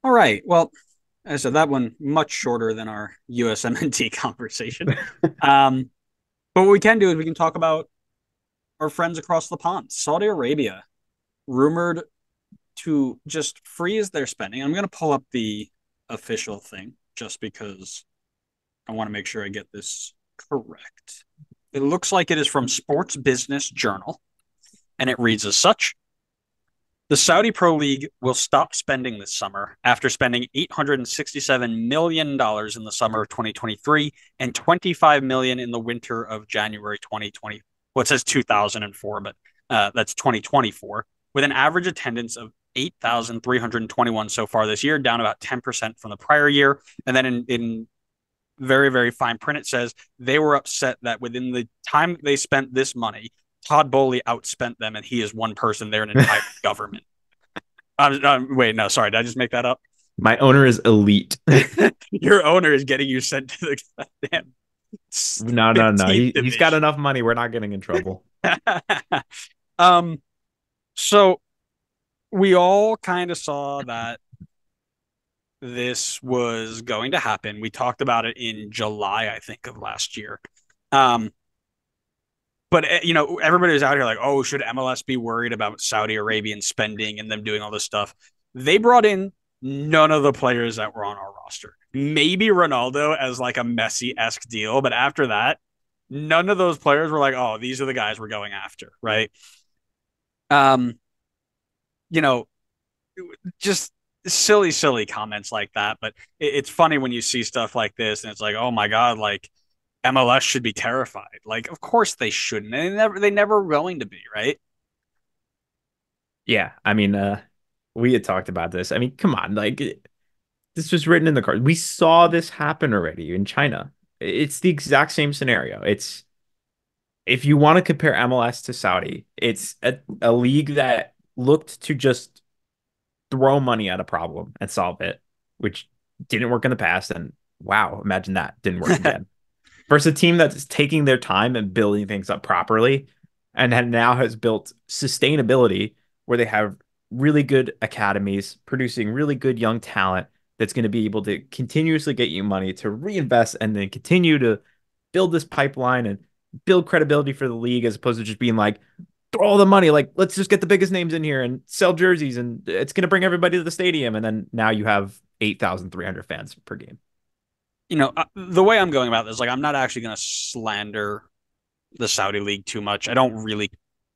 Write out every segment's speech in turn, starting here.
All right. Well, as I said, that one much shorter than our USMNT conversation. Um, but what we can do is we can talk about our friends across the pond. Saudi Arabia, rumored to just freeze their spending. I'm going to pull up the official thing just because I want to make sure I get this correct. It looks like it is from Sports Business Journal, and it reads as such. The Saudi Pro League will stop spending this summer after spending $867 million in the summer of 2023 and $25 million in the winter of January 2020. Well, it says 2004, but that's 2024, with an average attendance of 8,321 so far this year, down about 10% from the prior year. And then in very, very fine print, it says they were upset that within the time they spent this money, Todd Bowley outspent them, and he is one person. They're an entire government. Wait, no, sorry. Did I just make that up? My owner is elite. Your owner is getting you sent to the goddamn No, no, no. 15th He's got division. enough money. We're not getting in trouble. um, so we all kind of saw that this was going to happen. We talked about it in July, I think, of last year. Um, but everybody was out here like, oh, should MLS be worried about Saudi Arabian spending and them doing all this stuff? They brought in none of the players that were on our roster. Maybe Ronaldo as like a Messi-esque deal, but after that, none of those players were like, oh, these are the guys we're going after, right? Um, you know, just silly, silly comments like that. But it's funny when you see stuff like this, and it's like, oh my god, like MLS should be terrified. Like, of course they shouldn't. They never going to be, right? Yeah, I mean, we had talked about this. I mean, come on, this was written in the card. We saw this happen already in China. It's the exact same scenario. It's if you want to compare MLS to Saudi, it's a league that looked to just throw money at a problem and solve it, which didn't work in the past. And wow, imagine that didn't work again. Versus a team that's taking their time and building things up properly and now has built sustainability where they have really good academies producing really good young talent that's going to be able to continuously get you money to reinvest and then continue to build this pipeline and build credibility for the league as opposed to just being like throw all the money like let's just get the biggest names in here and sell jerseys and it's going to bring everybody to the stadium and then now you have 8,300 fans per game. The way I'm going about this, like, I'm not actually going to slander the Saudi League too much. I don't really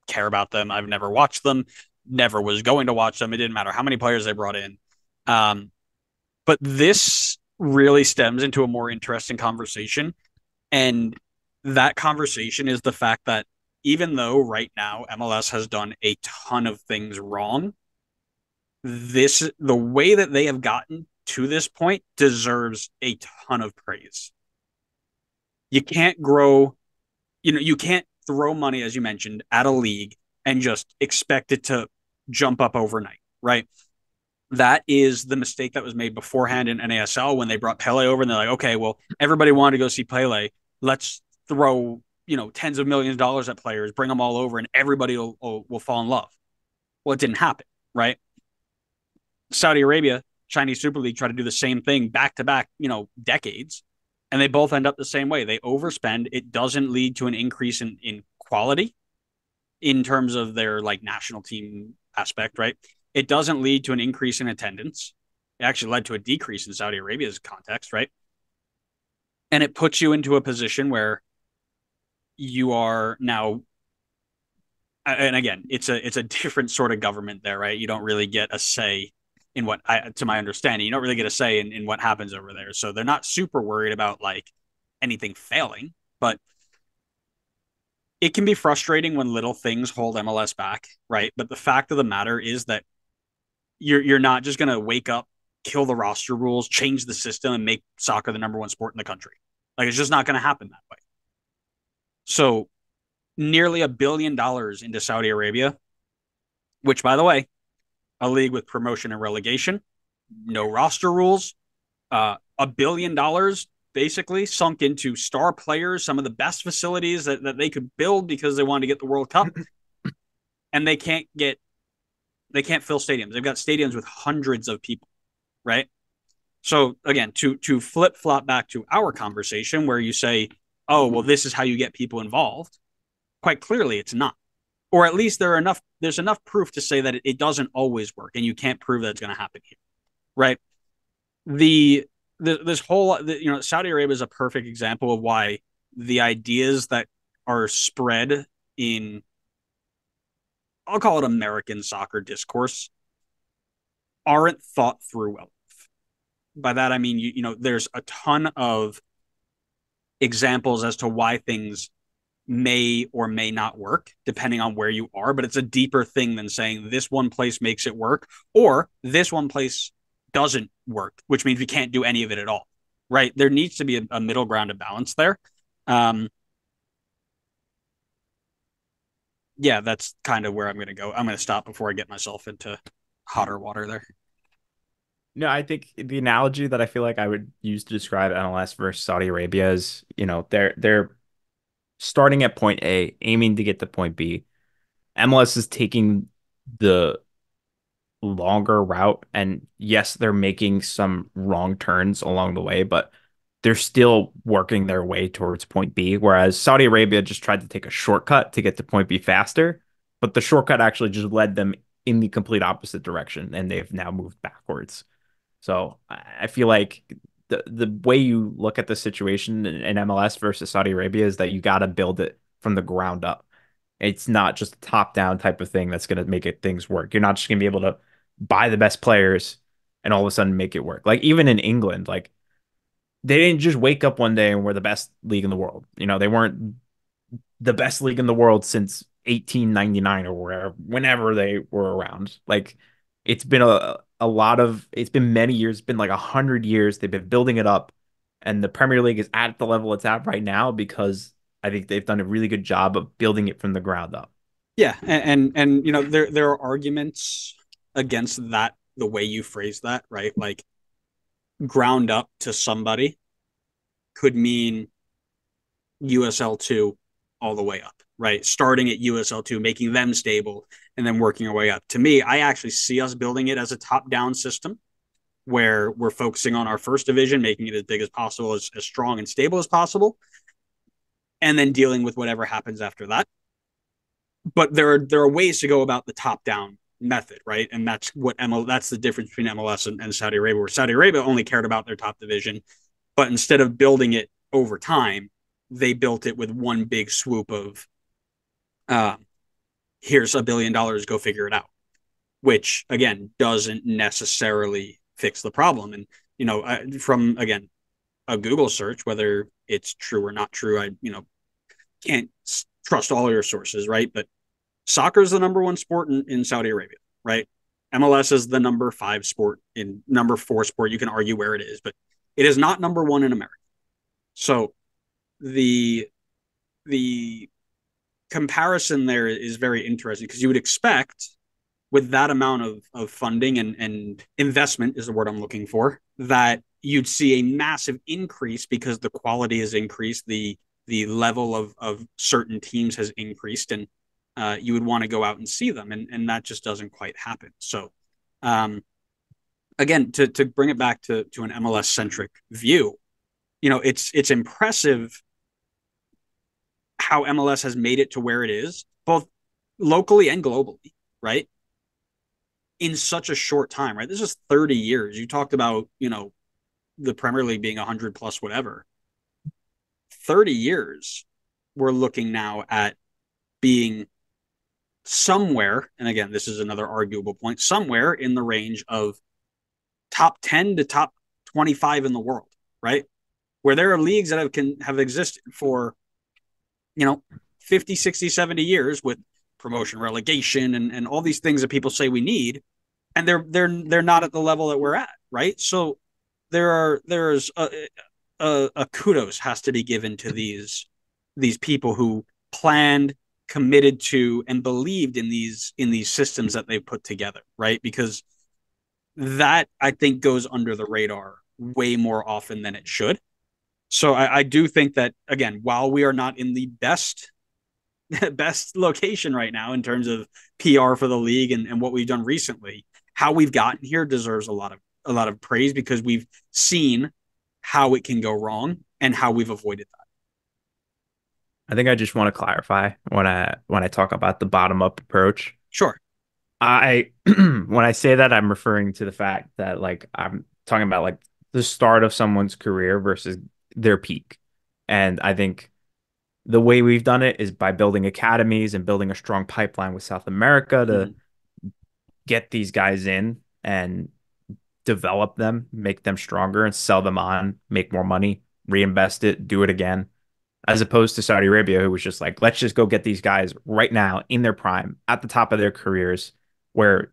care about them. I've never watched them, never was going to watch them. It didn't matter how many players they brought in. Um, but this really stems into a more interesting conversation. And that conversation is the fact that even though right now MLS has done a ton of things wrong, the way that they have gotten to this point deserves a ton of praise. You can't grow, you can't throw money, as you mentioned, at a league and just expect it to jump up overnight, right? That is the mistake that was made beforehand in NASL when they brought Pele over and they're like, okay, well, everybody wanted to go see Pele. Let's throw, tens of millions of dollars at players, bring them all over, and everybody will fall in love. Well, it didn't happen, right? Saudi Arabia, Chinese Super League try to do the same thing back to back, decades, and they both end up the same way. They overspend. It doesn't lead to an increase in quality in terms of their like national team aspect, right? It doesn't lead to an increase in attendance. It actually led to a decrease in Saudi Arabia's context, right? And it puts you into a position where you are now, and again, it's a different sort of government there, right? You don't really get a say in to my understanding, you don't really get a say in what happens over there. So they're not super worried about like anything failing, but it can be frustrating when little things hold MLS back, right? But the fact of the matter is that you're not just going to wake up, kill the roster rules, change the system, and make soccer the number one sport in the country. Like, it's just not going to happen that way. So nearly $1 billion into Saudi Arabia, which, by the way, a league with promotion and relegation, no roster rules, $1 billion basically sunk into star players, some of the best facilities that they could build because they wanted to get the World Cup, and they can't fill stadiums. They've got stadiums with hundreds of people, right? So again, to flip flop back to our conversation where you say, "Oh, well, this is how you get people involved." Quite clearly, it's not, or at least there's enough proof to say that it doesn't always work, and you can't prove that it's going to happen here, right? The, this whole Saudi Arabia is a perfect example of why the ideas that are spread in, I'll call it, American soccer discourse aren't thought through well. By that I mean there's a ton of examples as to why things may or may not work depending on where you are, but it's a deeper thing than saying this one place makes it work or this one place doesn't work, which means we can't do any of it at all. Right? There needs to be a middle ground of balance there. Um, yeah, that's kind of where I'm going to go. I'm going to stop before I get myself into hotter water there. No, I think the analogy that I feel like I would use to describe MLS versus Saudi Arabia is, they're starting at point A, aiming to get to point B. MLS is taking the longer route, and yes, they're making some wrong turns along the way, but they're still working their way towards point B. Whereas Saudi Arabia just tried to take a shortcut to get to point B faster, but the shortcut actually just led them in the complete opposite direction, and they've now moved backwards. So I feel like the way you look at the situation in MLS versus Saudi Arabia is that you got to build it from the ground up. It's not just a top down type of thing that's going to make things work. You're not just going to be able to buy the best players and all of a sudden make it work. Like even in England, like they didn't just wake up one day and we're the best league in the world. They weren't the best league in the world since 1899 or whenever they were around. Like it's been it's been many years, it's been like 100 years. They've been building it up, and the Premier League is at the level it's at right now because I think they've done a really good job of building it from the ground up. Yeah, and there are arguments against that, the way you phrase that, right? Like ground up to somebody could mean USL 2 all the way up, right? Starting at USL 2, making them stable, and then working our way up. To me, I actually see us building it as a top down system where we're focusing on our first division, making it as big as possible, as strong and stable as possible, and then dealing with whatever happens after that. But there are ways to go about the top down method, right? And that's the difference between MLS and Saudi Arabia, where Saudi Arabia only cared about their top division, but instead of building it over time, they built it with one big swoop of uh, here's $1 billion, go figure it out, which again doesn't necessarily fix the problem. And from again a Google search, whether it's true or not true, I can't trust all your sources, right? But soccer is the number one sport in Saudi Arabia, right? MLS is the number 5 sport, in number 4 sport. You can argue where it is, but it is not number 1 in America. So the the comparison there is very interesting because you would expect with that amount of funding and investment is the word I'm looking for, that you'd see a massive increase because the quality has increased, the level of certain teams has increased, and you would want to go out and see them, and that just doesn't quite happen. So again, to bring it back to an MLS centric view, it's impressive how MLS has made it to where it is, both locally and globally, right? In such a short time, right? This is 30 years. You talked about, the Premier League being 100 plus whatever. 30 years, we're looking now at being somewhere, and again, this is another arguable point, somewhere in the range of top 10 to top 25 in the world, right? Where there are leagues that have existed for, 50, 60, 70 years with promotion, relegation, and all these things that people say we need, and they're not at the level that we're at, right? So there's a kudos has to be given to these people who planned, committed to, and believed in these systems that they've put together, right? Because that, I think, goes under the radar way more often than it should. So I do think that, again, while we are not in the best location right now in terms of PR for the league and what we've done recently, how we've gotten here deserves a lot of praise because we've seen how it can go wrong and how we've avoided that. I think I just want to clarify when I talk about the bottom up approach. Sure. I when I say that, I'm referring to the fact that like I'm talking about like the start of someone's career versus their peak. And I think the way we've done it is by building academies and building a strong pipeline with South America to Mm-hmm. get these guys in and develop them, make them stronger, and sell them on, make more money, reinvest it, do it again. As opposed to Saudi Arabia, who was just like, let's just go get these guys right now in their prime, at the top of their careers, where,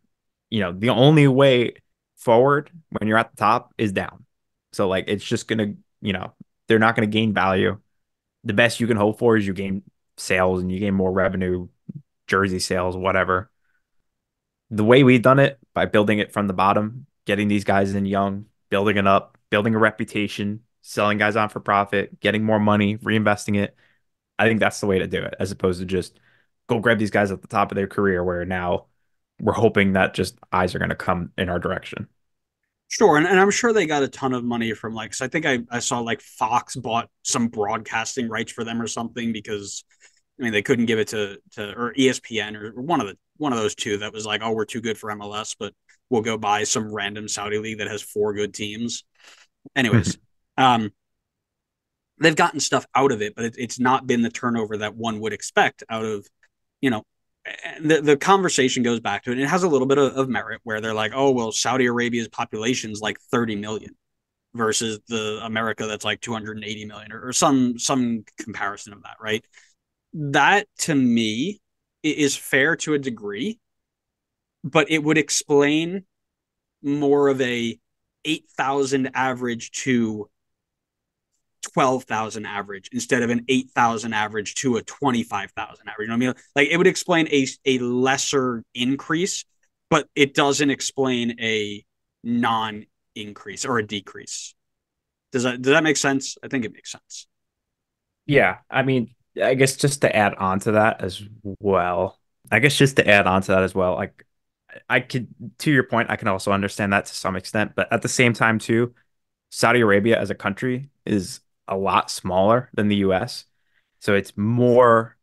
the only way forward when you're at the top is down. So, like, it's just going to, they're not going to gain value. The best you can hope for is you gain sales and you gain more revenue, jersey sales, whatever. The way we've done it by building it from the bottom, getting these guys in young, building it up, building a reputation, selling guys on for profit, getting more money, reinvesting it. I think that's the way to do it, as opposed to just go grab these guys at the top of their career where now we're hoping that just eyes are going to come in our direction. Sure, and I'm sure they got a ton of money from like, 'cause I think I saw like Fox bought some broadcasting rights for them or something because I mean they couldn't give it to or ESPN or one of those two that was like, oh, we're too good for MLS, but we'll go buy some random Saudi league that has four good teams. Anyways, um, they've gotten stuff out of it, but it's not been the turnover that one would expect out of, you know, the conversation goes back to it. And it has a little bit of merit where they're like, oh, well, Saudi Arabia's population is like 30 million versus the America that's like 280 million or some comparison of that, right? That to me is fair to a degree, but it would explain more of a 8,000 average to 12,000 average instead of an 8,000 average to a 25,000 average. You know what I mean? Like it would explain a lesser increase, but it doesn't explain a non increase or a decrease. Does that make sense? I think it makes sense. Yeah, I mean, I guess just to add on to that as well. I guess just to add on to that as well, like I could, to your point, I can also understand that to some extent, but at the same time too, Saudi Arabia as a country is a lot smaller than the US. So it's more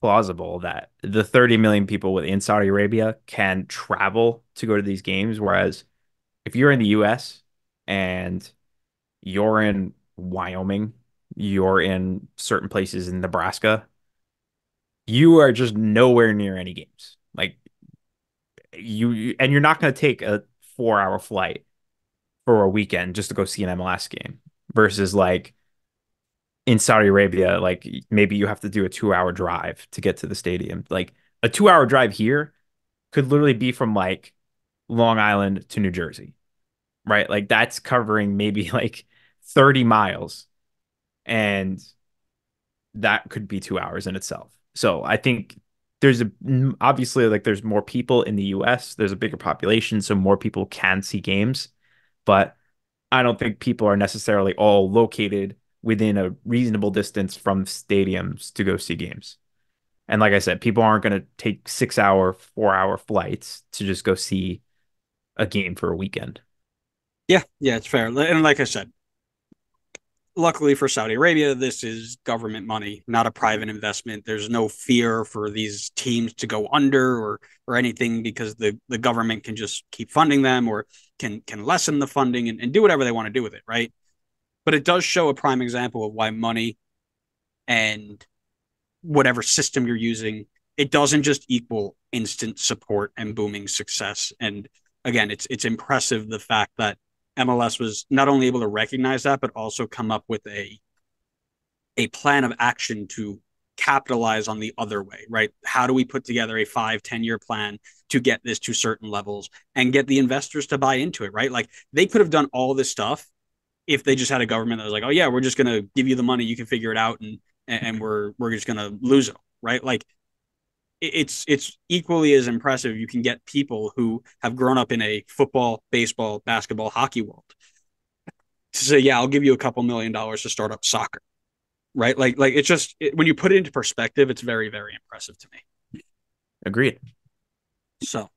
plausible that the 30 million people within Saudi Arabia can travel to go to these games. Whereas if you're in the US and you're in Wyoming, you're in certain places in Nebraska, you are just nowhere near any games. Like and you're not going to take a 4 hour flight for a weekend just to go see an MLS game versus like in Saudi Arabia, like maybe you have to do a 2 hour drive to get to the stadium. Like a 2 hour drive here could literally be from like Long Island to New Jersey, right? Like that's covering maybe like 30 miles, and that could be 2 hours in itself. So I think obviously like there's more people in the US, there's a bigger population, so more people can see games, but I don't think people are necessarily all located within a reasonable distance from stadiums to go see games. And like I said, people aren't going to take 6 hour, 4 hour flights to just go see a game for a weekend. Yeah, yeah, it's fair. And like I said, luckily for Saudi Arabia, this is government money, not a private investment. There's no fear for these teams to go under or anything because the government can just keep funding them or can lessen the funding and do whatever they want to do with it, right? But it does show a prime example of why money and whatever system you're using, it doesn't just equal instant support and booming success. And again, it's impressive the fact that MLS was not only able to recognize that, but also come up with a plan of action to capitalize on the other way, right? How do we put together a 5-10 year plan to get this to certain levels and get the investors to buy into it, right? Like they could have done all this stuff if they just had a government that was like, oh yeah, we're just gonna give you the money, you can figure it out, and we're just gonna lose it, right? Like it's equally as impressive. You can get people who have grown up in a football, baseball, basketball, hockey world to say, yeah, I'll give you a couple $1 million to start up soccer, right? Like it's just when you put it into perspective, it's very very impressive to me. Agreed. So,